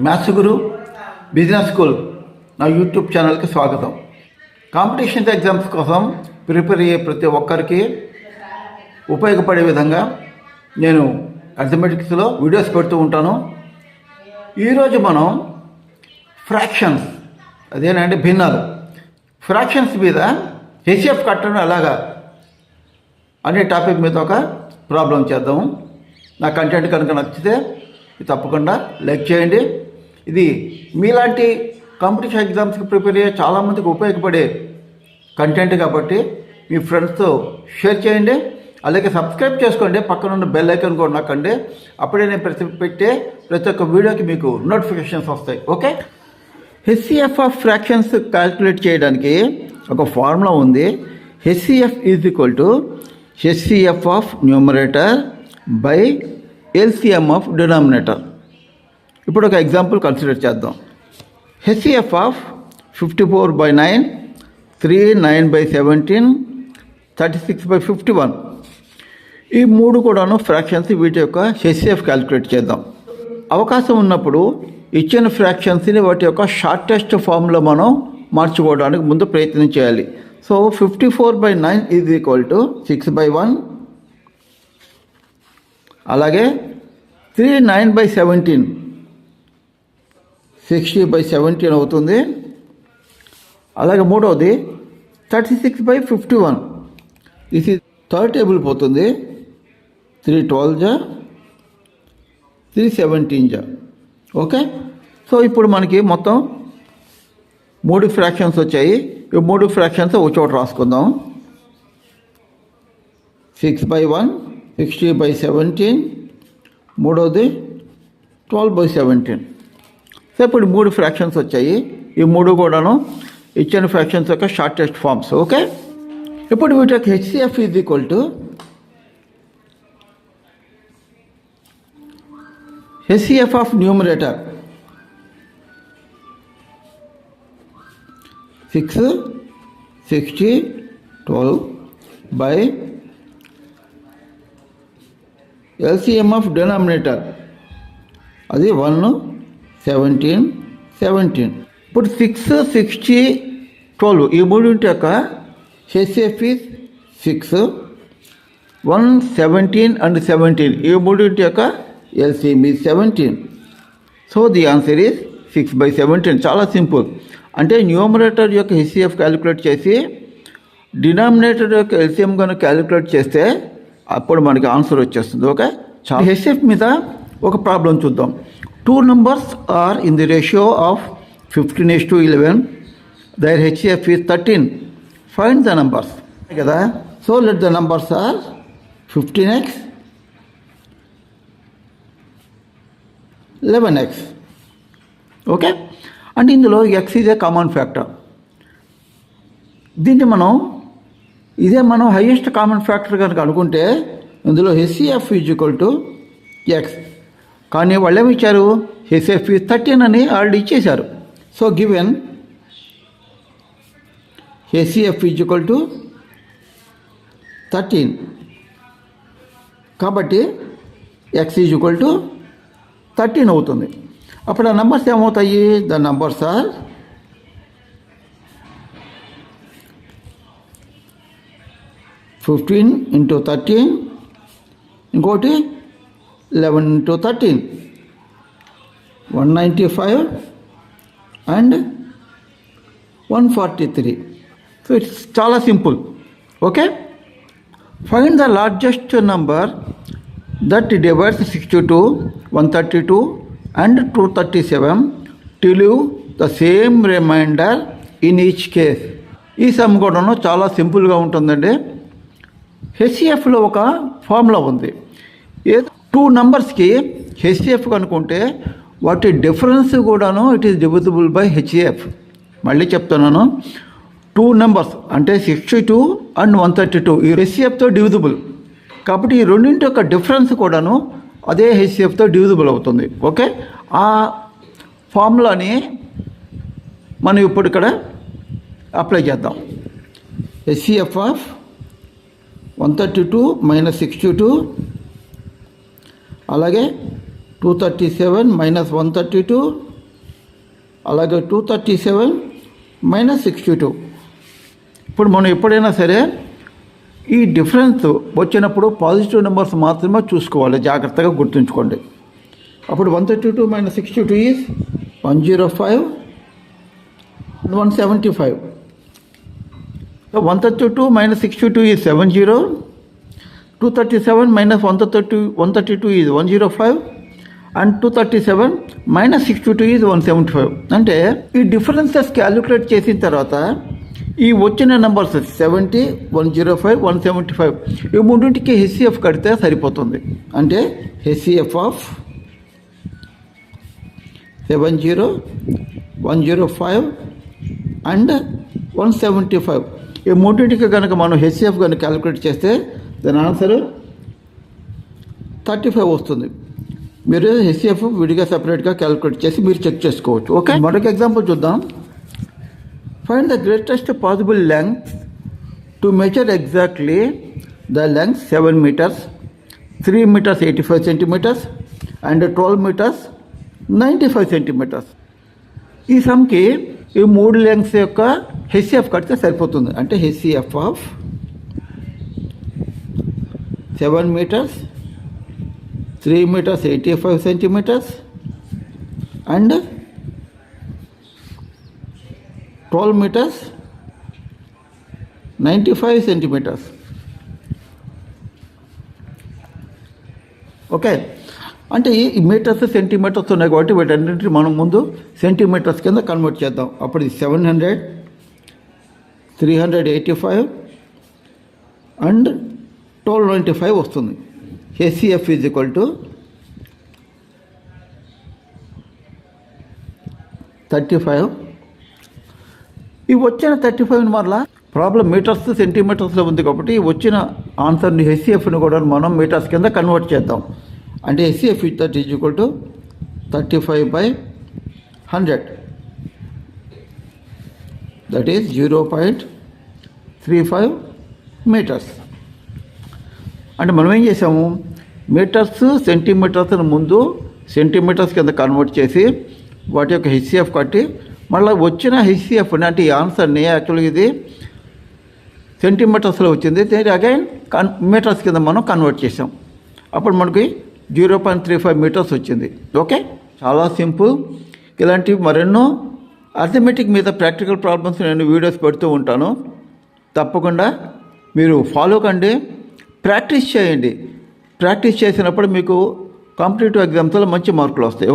Maths గురు business school నా YouTube ఛానల్కి స్వాగతం. కాంపిటీషన్ ఎగ్జామ్స్ కోసం ప్రిపేర్ అయ్యే ప్రతి ఒక్కరికి ఉపయోగపడే విధంగా నేను అర్థమెటిక్స్లో వీడియోస్ పెడుతూ ఉంటాను. ఈరోజు మనం ఫ్రాక్షన్స్, అదేనండి భిన్నాలు, ఫ్రాక్షన్స్ మీద హెచ్ఎఫ్ కట్టడం ఎలాగా అనే టాపిక్ మీద ఒక ప్రాబ్లం చేద్దాము. నా కంటెంట్ కనుక నచ్చితే తప్పకుండా లైక్ చేయండి. ఇది మీలాంటి కాంపిటీషన్ ఎగ్జామ్స్కి ప్రిపేర్ అయ్యే చాలామందికి ఉపయోగపడే కంటెంట్ కాబట్టి మీ ఫ్రెండ్స్తో షేర్ చేయండి. అలాగే సబ్స్క్రైబ్ చేసుకోండి, పక్కన ఉన్న బెల్ ఐకాన్ కూడా నొక్కండి. అప్పుడే నేను ప్రతి ఒక్క వీడియోకి మీకు నోటిఫికేషన్స్ వస్తాయి. Okay, HCF of fractions calculate చేయడానికి ఒక ఫార్ములా ఉంది. HCF is equal to HCF of numerator by LCM of denominator. ఇప్పుడు ఒక ఎగ్జాంపుల్ కన్సిడర్ చేద్దాం. హెచ్సిఎఫ్ ఆఫ్ 54/9, 3, 9/17, 36/51, ఈ మూడు కూడాను ఫ్రాక్షన్స్. వీటి యొక్క హెచ్సిఎఫ్ క్యాలిక్యులేట్ చేద్దాం. అవకాశం ఉన్నప్పుడు ఇచ్చిన ఫ్రాక్షన్స్ని వాటి యొక్క షార్టెస్ట్ ఫామ్లో మనం మార్చుకోవడానికి ముందు ప్రయత్నం చేయాలి. సో 54/9 ఈజ్ ఈక్వల్ టు 6/1, అలాగే 3, 9/17 60/17 అవుతుంది. అలాగే మూడవది 36/51, ఇది థర్డ్ టేబుల్ పోతుంది. 3 12 3 17. ఓకే, సో ఇప్పుడు మనకి మొత్తం 3 ఫ్రాక్షన్స్ వచ్చాయి. ఈ 3 ఫ్రాక్షన్స్ ఒక చోట రాసుకుందాం. 6/1, 60/17, మూడవది 12/17. సో ఇప్పుడు 3 ఫ్రాక్షన్స్ వచ్చాయి. ఈ 3 కూడాను ఇచ్చిన ఫ్రాక్షన్స్ యొక్క షార్టెస్ట్ ఫామ్స్. ఓకే, ఇప్పుడు వీటి యొక్క HCF is equal to HCF of numerator 6, 60, 12 by LCM of denominator, అది 1, 17, 17. ఇప్పుడు 6, 60, 12 ఈ మూడింటి యొక్క హెచ్సిఎఫ్ ఈజ్ 6, 1, 17 అండ్ 17 ఈ మూడింటి యొక్క LCM is 17. So the answer is 6/17. చాలా సింపుల్. అంటే న్యూమరేటర్ యొక్క హెచ్సిఎఫ్ క్యాలిక్యులేట్ చేసి డినామినేటర్ యొక్క ఎల్సిఎం కనుక క్యాలిక్యులేట్ చేస్తే అప్పుడు మనకి ఆన్సర్ వచ్చేస్తుంది. ఓకే, చాలా హెచ్సిఎఫ్ మీద ఒక ప్రాబ్లం చూద్దాం. 2 numbers are in the ratio of 15:11. Their HCF is 13. Find the numbers. కదా, so let the numbers are 15x, 11x. Okay, అంటే ఇందులో x is a common factor. దీన్ని మనం హైయెస్ట్ కామన్ ఫ్యాక్టర్ కనుక అనుకుంటే ఇందులో HCF is equal to X. కానీ వాళ్ళు ఏమి ఇచ్చారు, హెచ్సిఎఫ్ 13 అని ఆల్రెడీ ఇచ్చేశారు. So given HCF is equal to 13, కాబట్టి ఎక్స్ ఈజ్ ఈక్వల్ టు 13 అవుతుంది. అప్పుడు ఆ నెంబర్స్ ఏమవుతాయి, ద నెంబర్స్ ఆర్ 15 into 13, ఇంకోటి 11 into 13, 195 and 143. సో ఇట్స్ చాలా simple. Okay, find the largest number that divides 62, 132 and 237 to leave the same reminder in each case. ఈ some కూడాను చాలా సింపుల్గా ఉంటుందండి. హెచ్సిఎఫ్లో ఒక ఫార్ములా ఉంది. 2 నంబర్స్కి హెచ్సిఎఫ్ కనుక్కుంటే వాటి డిఫరెన్స్ కూడాను it is divisible by HCF. మళ్ళీ చెప్తున్నాను, 2 నెంబర్స్ అంటే 62 అండ్ 132 ఈ హెచ్సిఎఫ్తో డివిజిబుల్. కాబట్టి ఈ రెండింటి యొక్క డిఫరెన్స్ కూడాను అదే హెచ్సిఎఫ్తో డివిజిబుల్ అవుతుంది. ఓకే, ఆ ఫార్ములాని మనం ఇప్పుడు ఇక్కడ అప్లై చేద్దాం. హెచ్సిఎఫ్ ఆఫ్ 132 - 62, అలాగే 237 మైనస్ 132, అలాగే 237 మైనస్ 62. ఇప్పుడు మనం ఎప్పుడైనా సరే ఈ డిఫరెన్స్ వచ్చినప్పుడు పాజిటివ్ నెంబర్స్ మాత్రమే చూసుకోవాలి, జాగ్రత్తగా గుర్తుంచుకోండి. అప్పుడు 132 minus 62 is 105 and 175. So 132 minus 62 is 70. 237 minus 132 is 105 and 237 minus 62 is 175. అంటే ఈ డిఫరెన్సెస్ క్యాలిక్యులేట్ చేసిన తర్వాత ఈ వచ్చిన నెంబర్స్ 70, 105, 175 ఈ మూడింటికి హెచ్సిఎఫ్ కడితే సరిపోతుంది. అంటే హెచ్సిఎఫ్ ఆఫ్ 70, 105 అండ్ 175 ఈ మూడింటికి కనుక మనం హెచ్సిఎఫ్ కనుక క్యాలిక్యులేట్ చేస్తే దాని ఆన్సర్ 35 వస్తుంది. మీరు హెచ్సిఎఫ్ విడిగా సపరేట్గా క్యాలిక్యులేట్ చేసి మీరు చెక్ చేసుకోవచ్చు. ఓకే, మరొక ఎగ్జాంపుల్ చూద్దాం. Find the greatest possible length to measure exactly the length 7 meters, 3 meters 85 centimeters and 12 meters 95 centimeters. ఈ సమ్కి ఈ మూడు లెంగ్స్ యొక్క హెచ్సిఎఫ్ కడితే సరిపోతుంది. అంటే HCF of 7 meters, 3 meters 85 centimeters and 12 meters 95 centimeters. Okay, అంటే ఈ మీటర్స్ సెంటీమీటర్స్ ఉన్నాయి కాబట్టి వీటన్నింటినీ మనం ముందు సెంటీమీటర్స్ కింద కన్వర్ట్ చేద్దాం. అప్పుడు 700, 385 అండ్ 1295 వస్తుంది. HCF is equal to 35. ఈ వచ్చిన 35 మరలా ప్రాబ్లం మీటర్స్ సెంటీమీటర్స్లో ఉంది కాబట్టి వచ్చిన ఆన్సర్ని హెచ్సిఎఫ్ని కూడా మనం మీటర్స్ కింద కన్వర్ట్ చేద్దాం. అంటే HCF is equal to 35/100, that is 0.35 meters. అంటే మనం ఏం చేసాము, మీటర్స్ సెంటీమీటర్స్ ముందు సెంటీమీటర్స్ కింద కన్వర్ట్ చేసి వాటి యొక్క హెచ్సిఎఫ్ కట్టి మళ్ళీ వచ్చిన హెచ్సిఎఫ్ని అంటే ఈ ఆన్సర్ని యాక్చువల్గా ఇది సెంటీమీటర్స్లో వచ్చింది, అగైన్ మీటర్స్ కింద మనం కన్వర్ట్ చేసాం. అప్పుడు మనకి 0.35 meters వచ్చింది. ఓకే, చాలా సింపుల్. ఇలాంటి మరెన్నో అర్థమెటిక్ మీద ప్రాక్టికల్ ప్రాబ్లమ్స్ నేను వీడియోస్ పెడుతూ ఉంటాను. తప్పకుండా మీరు ఫాలో కండి, ప్రాక్టీస్ చేయండి. ప్రాక్టీస్ చేసినప్పుడు మీకు కాంపిటేటివ్ ఎగ్జామ్స్లో మంచి మార్కులు వస్తాయి.